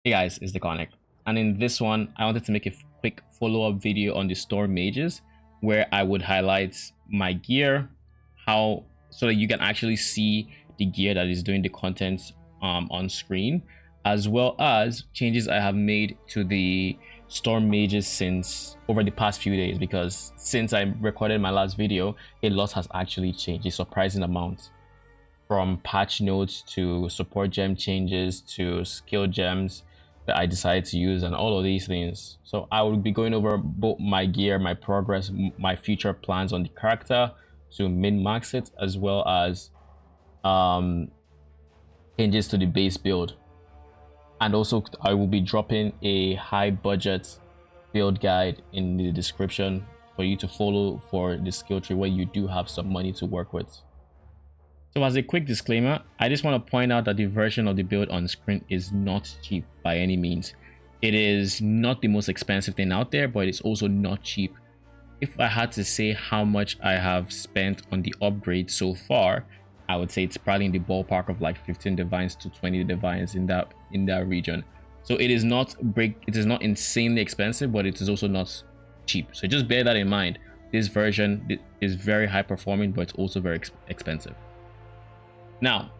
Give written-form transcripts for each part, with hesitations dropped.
Hey guys, it's the Connect, and in this one I wanted to make a quick follow-up video on the store mages where I would highlight my gear, how so that you can actually see the gear that is doing the content on screen, as well as changes I have made to the storm mages since over the past few days, because since I recorded my last video a lot has actually changed, a surprising amount, from patch notes to support gem changes to skill gems that I decided to use and all of these things. So I will be going over both my gear, my progress, my future plans on the character to min-max it, as well as changes to the base build. And also I will be dropping a high budget build guide in the description for you to follow for the skill tree where you do have some money to work with. So as a quick disclaimer, I just want to point out that the version of the build on screen is not cheap by any means. It is not the most expensive thing out there, but it's also not cheap. If I had to say how much I have spent on the upgrade so far, I would say it's probably in the ballpark of like 15 divines to 20 divines in that region. So it is not insanely expensive, but it is also not cheap. So just bear that in mind. This version is very high performing, but it's also very expensive. Now,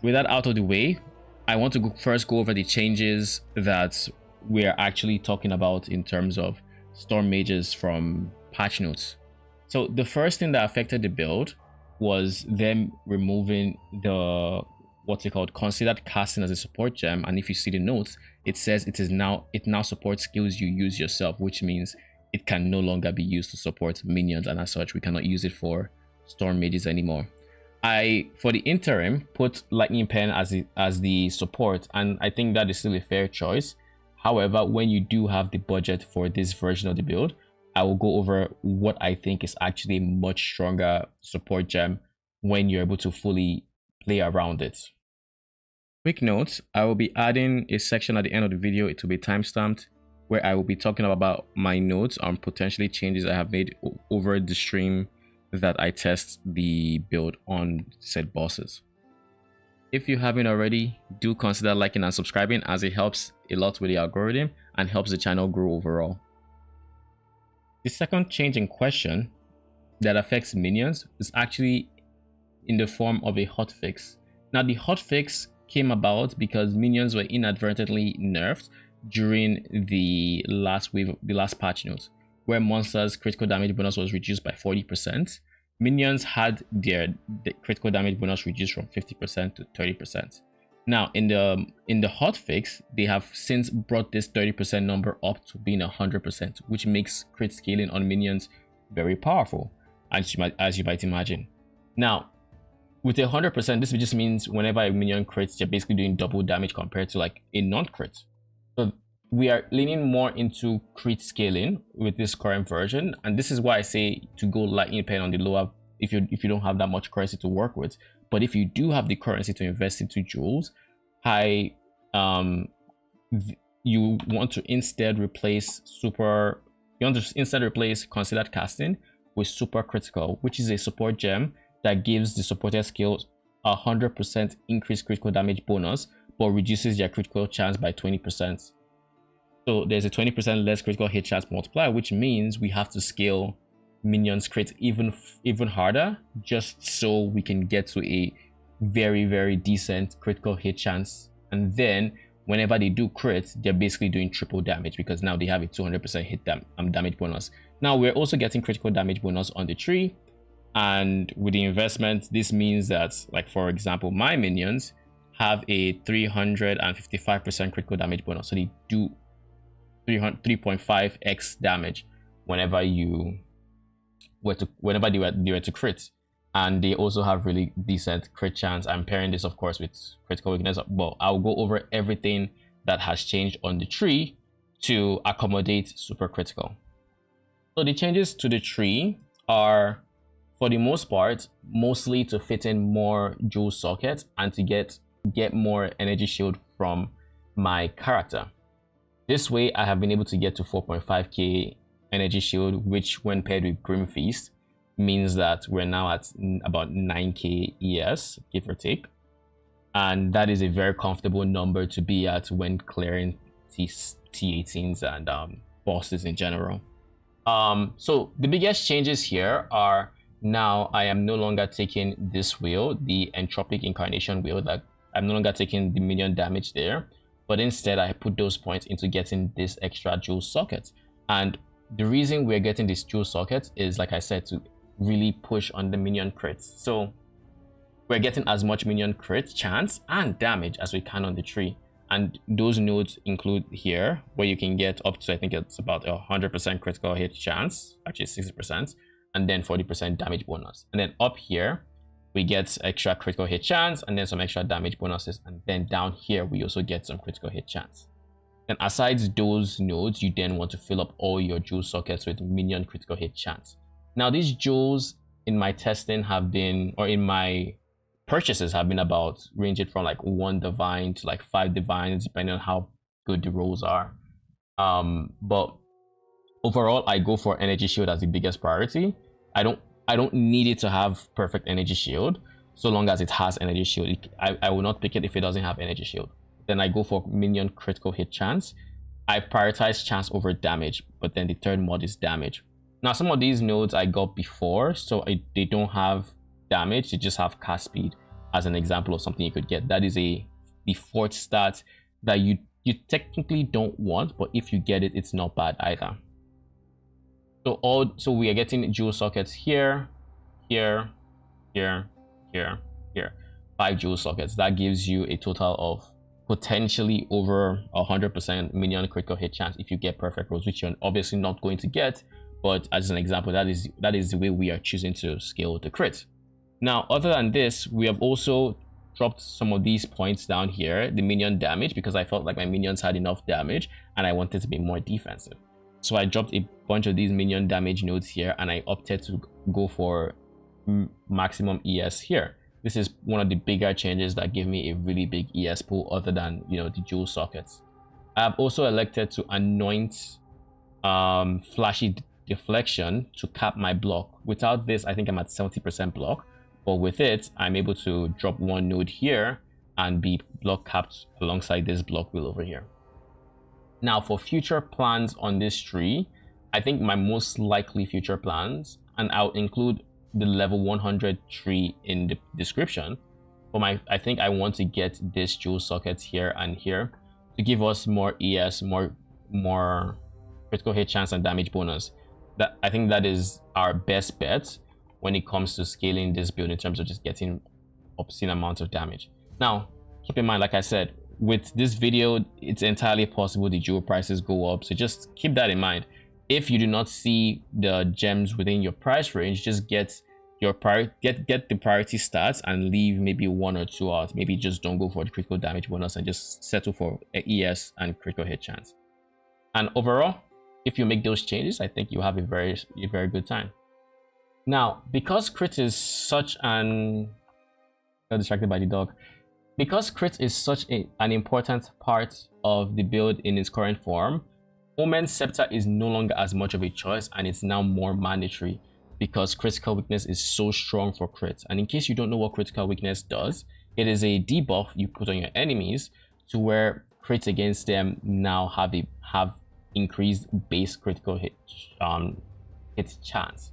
with that out of the way, I want to first go over the changes that we're actually talking about in terms of storm mages from patch notes. So the first thing that affected the build was them removing the considered casting as a support gem. And if you see the notes, it says it now supports skills you use yourself, which means it can no longer be used to support minions, and as such we cannot use it for storm mages anymore. I, for the interim, put Lightning Pen as the support, and I think that is still a fair choice. However, when you do have the budget for this version of the build, I will go over what I think is actually a much stronger support gem when you're able to fully play around it. Quick note, I will be adding a section at the end of the video. It will be timestamped, where I will be talking about my notes on potentially changes I have made over the stream that I test the build on said bosses. If you haven't already, do consider liking and subscribing, as it helps a lot with the algorithm and helps the channel grow overall. The second change in question that affects minions is actually in the form of a hotfix. Now the hotfix came about because minions were inadvertently nerfed during the last wave, the last patch note, where monsters' critical damage bonus was reduced by 40%. Minions had the critical damage bonus reduced from 50% to 30%. Now in the hotfix, they have since brought this 30% number up to being 100%, which makes crit scaling on minions very powerful, as you might imagine. Now with 100%, this just means whenever a minion crits, you're basically doing double damage compared to like a non-crit. So we are leaning more into crit scaling with this current version, and this is why I say to go Lightning Pen on the lower if you don't have that much currency to work with. But if you do have the currency to invest into jewels, you want to instead replace considered casting with super critical, which is a support gem that gives the supported skills 100% increased critical damage bonus, but reduces their critical chance by 20%. So there's a 20% less critical hit chance multiplier, which means we have to scale minions crit even harder, just so we can get to a very decent critical hit chance. And then whenever they do crit, they're basically doing triple damage, because now they have a 200% hit damage bonus. Now we're also getting critical damage bonus on the tree, and with the investment, this means that, like for example, my minions have a 355% critical damage bonus, so they do 3.5x damage whenever they were to crit, and they also have really decent crit chance. I'm pairing this of course with critical weakness, but I'll go over everything that has changed on the tree to accommodate super critical. So the changes to the tree are, for the most part, mostly to fit in more jewel sockets and to get more energy shield from my character. This way I have been able to get to 4.5k energy shield, which when paired with Grim Feast means that we're now at about 9k ES, give or take. And that is a very comfortable number to be at when clearing T18s and bosses in general. So the biggest changes here are, now I am no longer taking this wheel, the entropic incarnation wheel, that I'm no longer taking the minion damage there, but instead I put those points into getting this extra jewel socket. And the reason we're getting this jewel socket is, like I said, to really push on the minion crits. So we're getting as much minion crit chance and damage as we can on the tree. And those nodes include here, where you can get up to, I think it's about 100% critical hit chance, actually 60%, and then 40% damage bonus. And then up here, we get extra critical hit chance and then some extra damage bonuses. And then down here, we also get some critical hit chance. And aside those nodes, you then want to fill up all your jewel sockets with minion critical hit chance. Now, these jewels in my testing have been, or in my purchases have been, about ranging from like 1 divine to like 5 divines, depending on how good the rolls are. But overall, I go for energy shield as the biggest priority. I don't need it to have perfect energy shield, so long as it has energy shield. I will not pick it if it doesn't have energy shield. Then I go for minion critical hit chance. I prioritize chance over damage, but then the third mod is damage. Now, some of these nodes I got before, so they don't have damage, they just have cast speed, as an example of something you could get. That is the fourth stat that you technically don't want, but if you get it, it's not bad either. So we are getting jewel sockets here, here, here, here, here. 5 jewel sockets. That gives you a total of potentially over 100% minion critical hit chance if you get perfect rolls, which you're obviously not going to get. But as an example, that is the way we are choosing to scale the crit. Now, other than this, we have also dropped some of these points down here, the minion damage, because I felt like my minions had enough damage and I wanted to be more defensive. So I dropped a bunch of these minion damage nodes here, and I opted to go for maximum ES here. This is one of the bigger changes that give me a really big ES pool, other than, you know, the jewel sockets. I have also elected to anoint flashy deflection to cap my block. Without this, I think I'm at 70% block, but with it, I'm able to drop 1 node here and be block capped alongside this block wheel over here. Now, for future plans on this tree, I think my most likely future plans, and I'll include the level 100 tree in the description, but I think I want to get this jewel sockets here and here to give us more ES, more critical hit chance and damage bonus. That I think that is our best bet when it comes to scaling this build in terms of just getting obscene amounts of damage. Now, keep in mind, like I said, with this video, it's entirely possible the jewel prices go up, so just keep that in mind. If you do not see the gems within your price range, just get the priority stats and leave maybe 1 or 2 out. Maybe just don't go for the critical damage bonus and just settle for ES and critical hit chance. And overall, if you make those changes, I think you have a very good time. Now, because crit is such an... got distracted by the dog. Because crit is such an important part of the build in its current form, Omen Scepter is no longer as much of a choice, and it's now more mandatory because critical weakness is so strong for crit. And in case you don't know what critical weakness does, it is a debuff you put on your enemies to where crits against them now have increased base critical hit chance.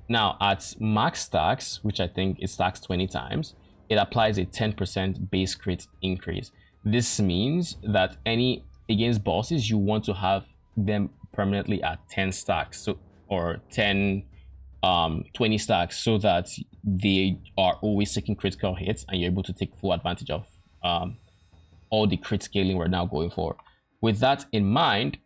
Now at max stacks, which I think it stacks 20 times, it applies a 10% base crit increase. This means that against bosses, you want to have them permanently at 10 stacks, so, or 20 stacks, so that they are always taking critical hits and you're able to take full advantage of all the crit scaling we're now going for. With that in mind,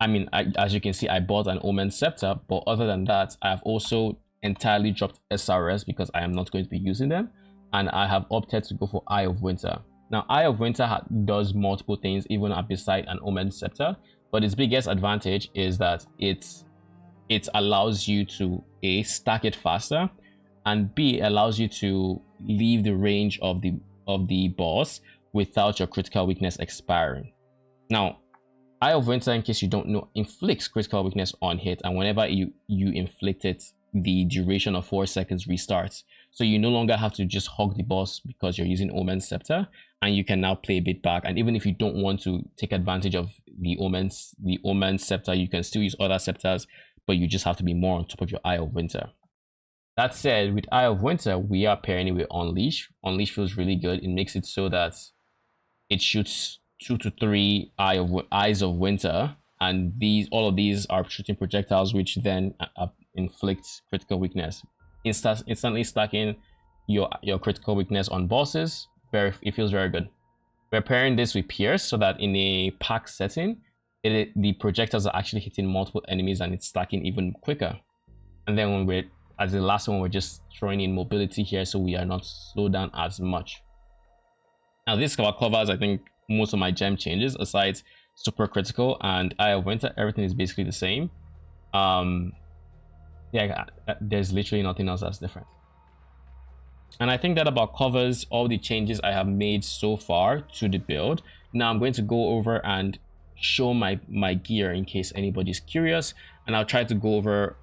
I mean, as you can see, I bought an Omen Scepter, but other than that, I have also entirely dropped SRS because I am not going to be using them, and I have opted to go for Eye of Winter. Now, Eye of Winter does multiple things even beside an Omen Scepter, but its biggest advantage is that it allows you to A, stack it faster, and B, allows you to leave the range of the boss without your critical weakness expiring. Now, Eye of Winter, in case you don't know, inflicts critical weakness on hit, and whenever you inflict it, the duration of 4 seconds restarts. So you no longer have to just hug the boss because you're using Omen Scepter, and you can now play a bit back. And even if you don't want to take advantage of the Omen scepter. You can still use other scepters, but you just have to be more on top of your Eye of Winter. That said, with Eye of Winter, we are pairing it with Unleash. Unleash feels really good. It makes it so that it shoots 2 to 3 Eyes of Winter, and all of these are shooting projectiles, which then inflict critical weakness, instantly stacking your critical weakness on bosses. It feels very good. We're pairing this with Pierce so that in a pack setting, the projectiles are actually hitting multiple enemies and it's stacking even quicker. And then when as the last one, we're just throwing in mobility here so we are not slowed down as much. Now this covers, I think, most of my gem changes aside super critical and Eye of Winter. Everything is basically the same. Yeah, there's literally nothing else that's different. And I think that about covers all the changes I have made so far to the build. Now I'm going to go over and show my gear in case anybody's curious, and I'll try to go over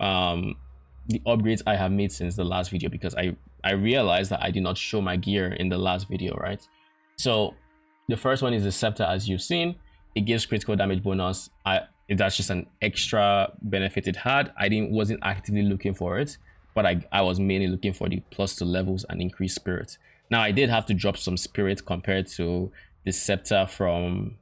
the upgrades I have made since the last video, because I realized that I did not show my gear in the last video, right? So the first one is the scepter. As you've seen, it gives critical damage bonus. That's just an extra benefit it had. Wasn't actively looking for it, but I was mainly looking for the +2 levels and increased spirit. Now I did have to drop some spirit compared to the scepter from,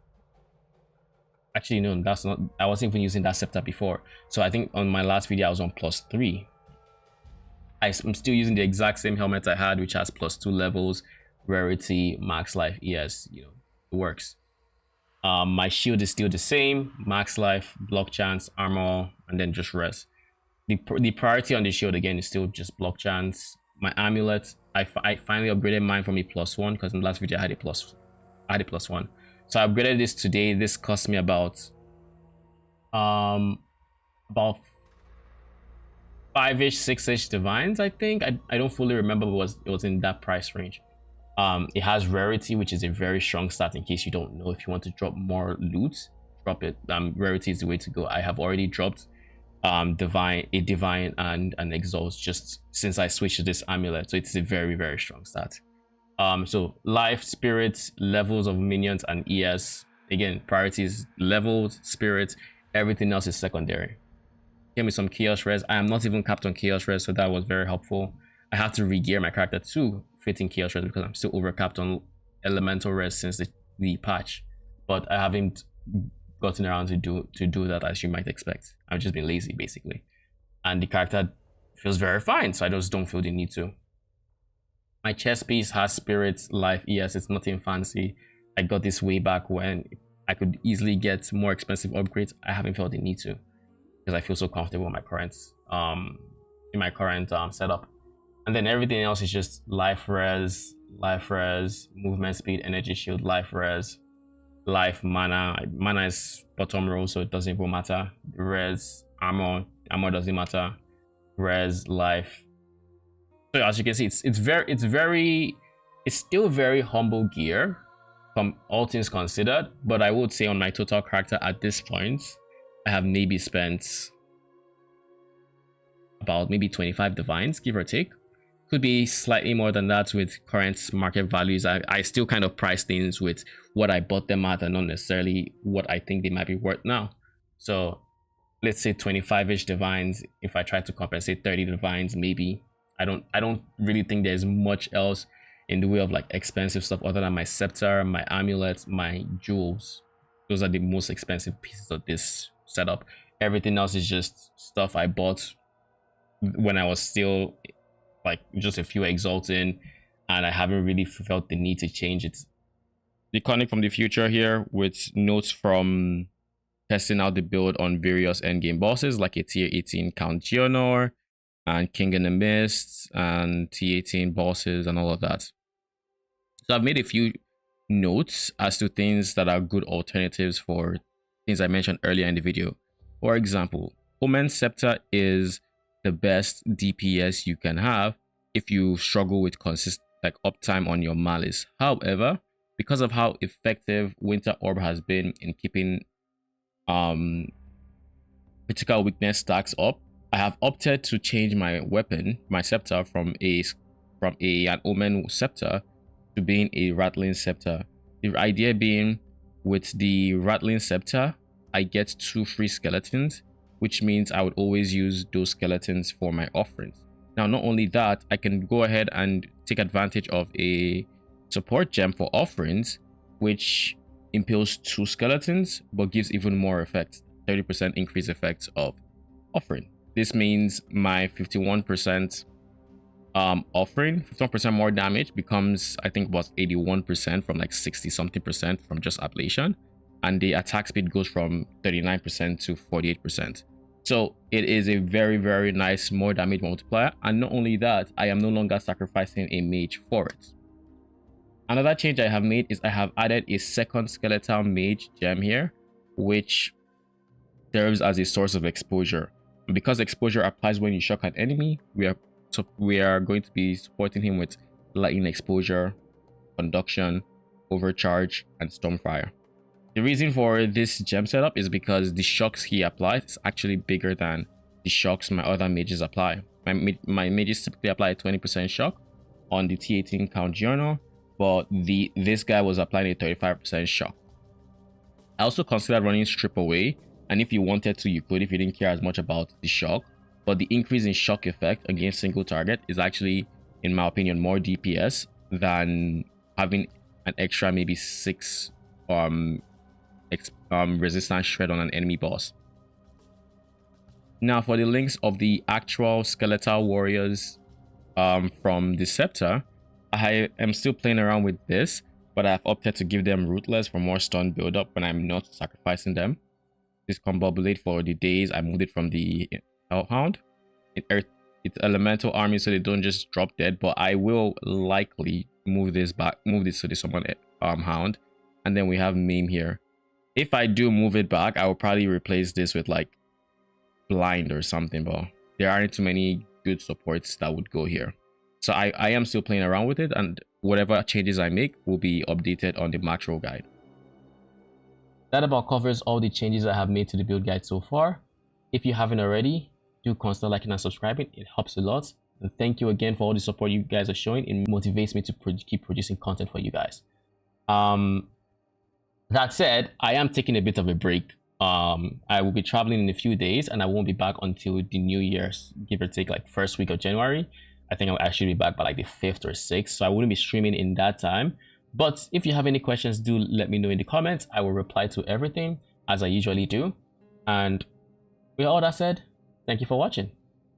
actually no, that's not, I wasn't even using that scepter before. So I think on my last video I was on +3. I'm still using the exact same helmet I had, which has +2 levels, rarity, max life, ES, it works. My shield is still the same, max life, block chance, armor, and then just res. The priority on the shield again is still just block chance. My amulet, I finally upgraded mine from a +1, because in the last video I had a +1. So I upgraded this today. This cost me about 5-ish, 6-ish divines, I think. I don't fully remember, but it was in that price range. It has rarity, which is a very strong stat in case you don't know. If you want to drop more loot, drop it. Rarity is the way to go. I have already dropped divine and an exalt just since I switched to this amulet, so it's a very, very strong stat. So life, spirit, levels of minions, and ES, again, priorities, levels, spirit, everything else is secondary. Give me some chaos res. I am not even capped on chaos res, so that was very helpful. I have to re-gear my character to fit in chaos res because I'm still over capped on elemental res since the patch, but I haven't gotten around to do that, as you might expect. I've just been lazy basically, and the character feels very fine, so I just don't feel the need to. My chest piece has spirit, life, ES. It's nothing fancy. I got this way back when I could easily get more expensive upgrades. I haven't felt the need to because I feel so comfortable in my current setup. And then everything else is just life res, movement speed, energy shield, life res, life, mana. Mana is bottom row, so it doesn't even matter. Res, armor doesn't matter. Res, life. So as you can see, it's still very humble gear from all things considered, but I would say on my total character at this point, I have maybe spent about maybe 25 divines, give or take. Could be slightly more than that with current market values. I still kind of price things with what I bought them at and not necessarily what I think they might be worth now. So let's say 25-ish divines. If I try to compensate 30 divines, maybe. I don't really think there's much else in the way of like expensive stuff other than my scepter, my amulet, my jewels. Those are the most expensive pieces of this setup. Everything else is just stuff I bought when I was still like just a few exalts in, and I haven't really felt the need to change it. The conic from the future here with notes from testing out the build on various endgame bosses like a tier 18 Count Geonor and King in the Mist and T18 bosses and all of that. So I've made a few notes as to things that are good alternatives for things I mentioned earlier in the video. For example, Omen Scepter is the best DPS you can have if you struggle with consistent uptime on your Malice. However, because of how effective Winter Orb has been in keeping critical weakness stacks up, I have opted to change my weapon, my scepter, from an Omen Scepter to being a Rattling Scepter. The idea being, with the Rattling Scepter, I get 2 free skeletons, which means I would always use those skeletons for my offerings. Now, not only that, I can go ahead and take advantage of a support gem for offerings, which impales 2 skeletons, but gives even more effects, 30% increase effects of offering. This means my 51% offering, 51% more damage becomes, I think, was 81% from like 60 something percent from just ablation, and the attack speed goes from 39% to 48%. So it is a very, very nice more damage multiplier. And not only that, I am no longer sacrificing a mage for it. Another change I have made is I have added a second skeletal mage gem here, which serves as a source of exposure. And because exposure applies when you shock an enemy, we are going to be supporting him with lightning exposure, conduction, overcharge, and stormfire. The reason for this gem setup is because the shocks he applies is actually bigger than the shocks my other mages apply. My mages typically apply 20% shock on the T18 count journal, but this guy was applying a 35% shock. I also considered running strip away, and if you wanted to, you could if you didn't care as much about the shock. But the increase in shock effect against single target is actually, in my opinion, more DPS than having an extra maybe 6 resistance shred on an enemy boss. Now for the links of the actual skeletal warriors from the scepter, I am still playing around with this, but I've opted to give them rootless for more stun build up when I'm not sacrificing them. This combobulate for the days I moved it from the Hellhound. It's elemental army, so they don't just drop dead, but I will likely move this to the summon hound. And then we have Mame here. If I do move it back, I will probably replace this with like blind or something, but there aren't too many good supports that would go here. So I am still playing around with it, and whatever changes I make will be updated on the macro guide. That about covers all the changes I have made to the build guide so far. If you haven't already, do consider liking and subscribing. It helps a lot. And thank you again for all the support you guys are showing. It motivates me to keep producing content for you guys. That said, I am taking a bit of a break. I will be traveling in a few days, and I won't be back until the New Year's, give or take like first week of January. I think I'll actually be back by like the 5th or 6th, so I wouldn't be streaming in that time. But if you have any questions, do let me know in the comments. I will reply to everything as I usually do. And with all that said, thank you for watching.